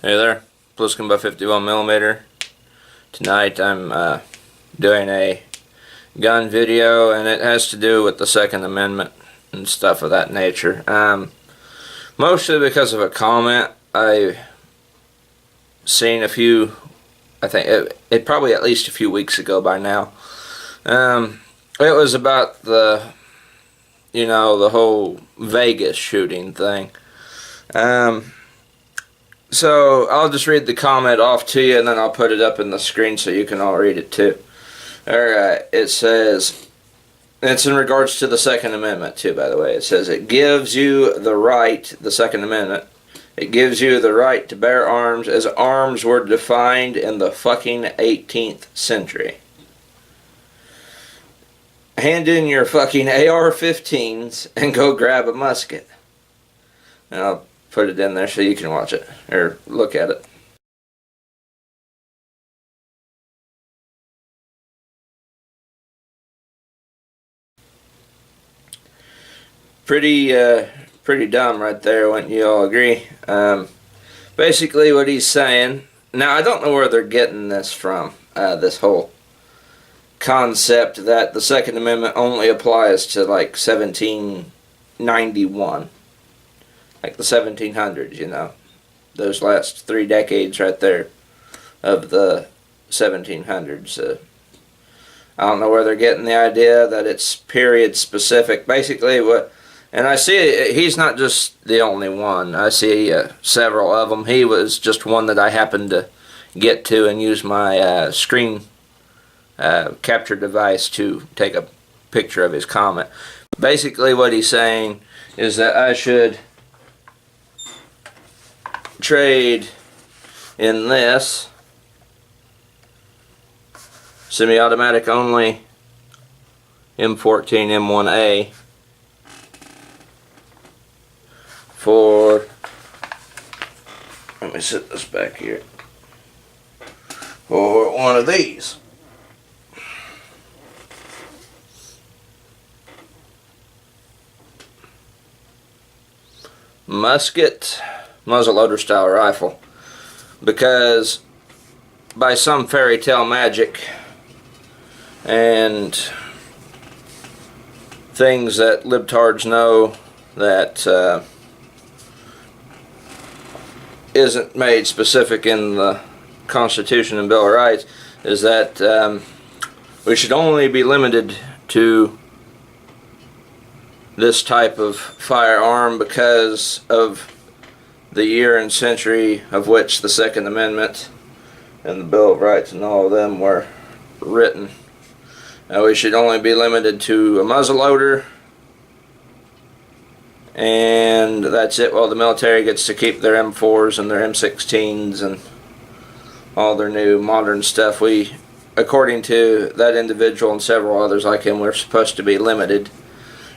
Hey there, Pliskin by 51mm. Tonight I'm doing a gun video, and it has to do with the Second Amendment and stuff of that nature. Mostly because of a comment I seen I think it probably at least a few weeks ago by now. It was about the whole Vegas shooting thing. So I'll just read the comment off to you, and then I'll put it up in the screen so you can all read it too. Alright, it says, it's in regards to the Second Amendment too, by the way. It says, it gives you the right, the Second Amendment, it gives you the right to bear arms as arms were defined in the fucking 18th century. Hand in your fucking AR-15s and go grab a musket. And I'll put it in there so you can watch it, or look at it. Pretty dumb right there, wouldn't you all agree? Basically what he's saying, now I don't know where they're getting this from, this whole concept that the Second Amendment only applies to like 1791. Like the 1700s, you know, those last 3 decades right there of the 1700s. I don't know where they're getting the idea that it's period specific. Basically, and I see he's not just the only one. I see several of them. He was just one that I happened to get to and use my screen capture device to take a picture of his comment. Basically, what he's saying is that I should trade in this semi-automatic only M14 M1A for, let me set this back here, for one of these. Musket muzzleloader style rifle, because by some fairy tale magic and things that libtards know that isn't made specific in the Constitution and Bill of Rights, is that we should only be limited to this type of firearm because of the year and century of which the Second Amendment and the Bill of Rights and all of them were written. We should only be limited to a muzzleloader, and that's it. Well, the military gets to keep their M4s and their M16s and all their new modern stuff. We, according to that individual and several others like him, we're supposed to be limited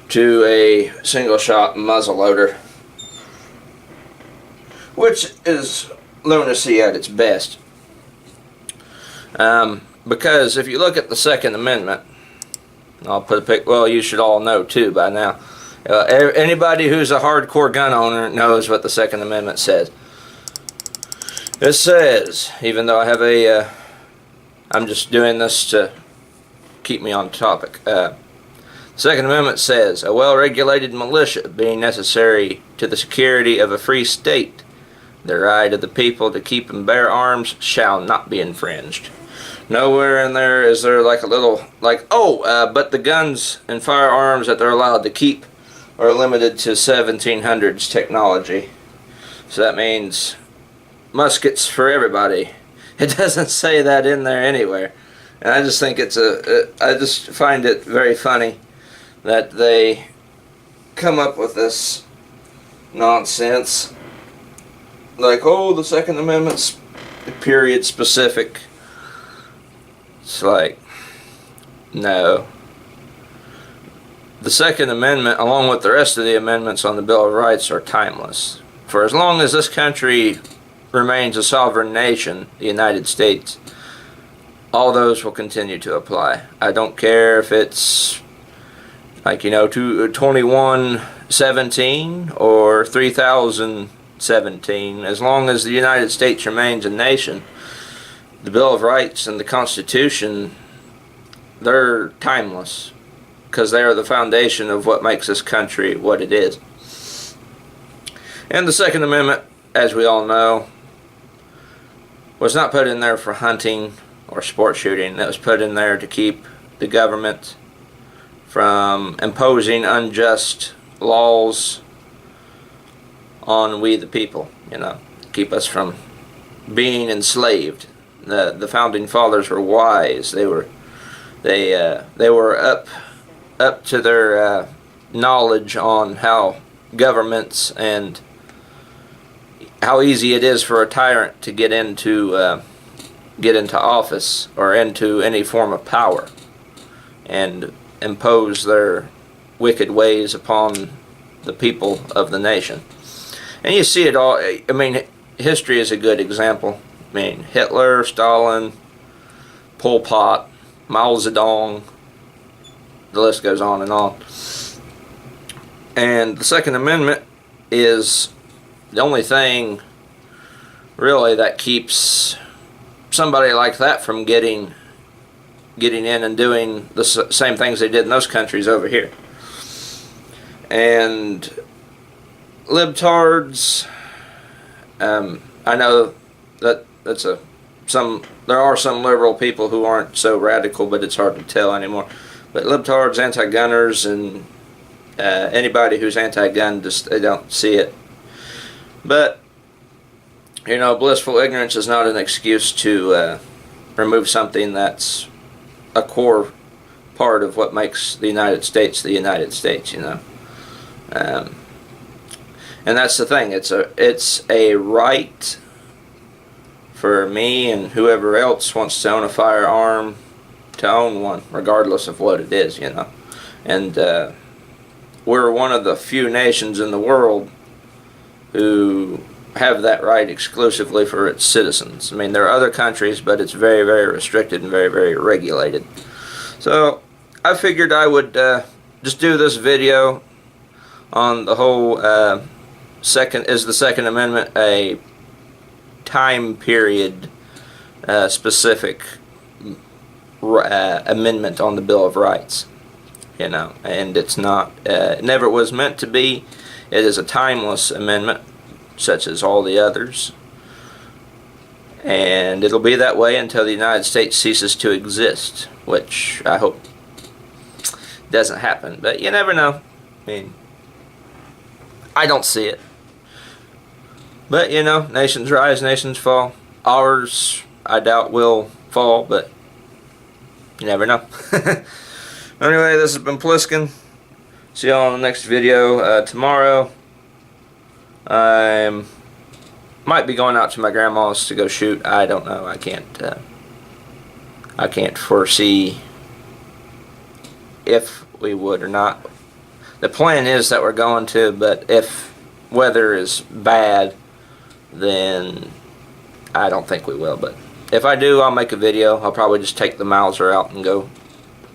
to a single shot muzzleloader, which is lunacy at its best. Because if you look at the Second Amendment, I'll put a pic. Well, you should all know too by now. Anybody who's a hardcore gun owner knows what the Second Amendment says. It says, even though I have a, I'm just doing this to keep me on topic. Second Amendment says, a well-regulated militia being necessary to the security of a free state, the right of the people to keep and bear arms shall not be infringed. Nowhere in there is there like a little, like, but the guns and firearms that they're allowed to keep are limited to 1700s technology. So that means muskets for everybody. It doesn't say that in there anywhere. And I just think it's I just find it very funny that they come up with this nonsense. Like, the Second Amendment's period specific. It's like, no. The Second Amendment, along with the rest of the amendments on the Bill of Rights, are timeless. For as long as this country remains a sovereign nation, the United States, all those will continue to apply. I don't care if it's like, 2117 or 3000 17. As long as the United States remains a nation, the Bill of Rights and the Constitution, they're timeless, because they are the foundation of what makes this country what it is. And the Second Amendment, as we all know, was not put in there for hunting or sport shooting. It was put in there to keep the government from imposing unjust laws on we the people, keep us from being enslaved. The founding fathers were wise. They were up to their knowledge on how governments and how easy it is for a tyrant to get into office or into any form of power and impose their wicked ways upon the people of the nation. And you see it all. I mean, history is a good example. I mean, Hitler, Stalin, Pol Pot, Mao Zedong, the list goes on and on. And the Second Amendment is the only thing really that keeps somebody like that from getting in and doing the same things they did in those countries over here. And libtards, I know that there are some liberal people who aren't so radical, but it's hard to tell anymore. But libtards, anti-gunners, and anybody who's anti-gun, they don't see it. But blissful ignorance is not an excuse to remove something that's a core part of what makes the United States the United States. And that's the thing. It's a right for me and whoever else wants to own a firearm to own one, regardless of what it is. And we're one of the few nations in the world who have that right exclusively for its citizens. I mean, there are other countries, but it's very, very restricted and very, very regulated. So I figured I would just do this video on the whole is the Second Amendment a time period specific amendment on the Bill of Rights. And it's not, it never was meant to be. It is a timeless amendment, such as all the others. And it'll be that way until the United States ceases to exist, which I hope doesn't happen. But you never know. I mean, I don't see it. But, nations rise, nations fall. Ours, I doubt, will fall, but you never know. Anyway, this has been Pliskin. See y'all in the next video tomorrow. I might be going out to my grandma's to go shoot. I don't know. I can't foresee if we would or not. The plan is that we're going to, but if weather is bad, then I don't think we will. But if I do, I'll make a video. I'll probably just take the Mauser out and go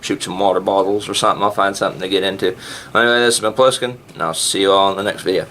shoot some water bottles or something. I'll find something to get into. Anyway, this has been Pliskin, and I'll see you all in the next video.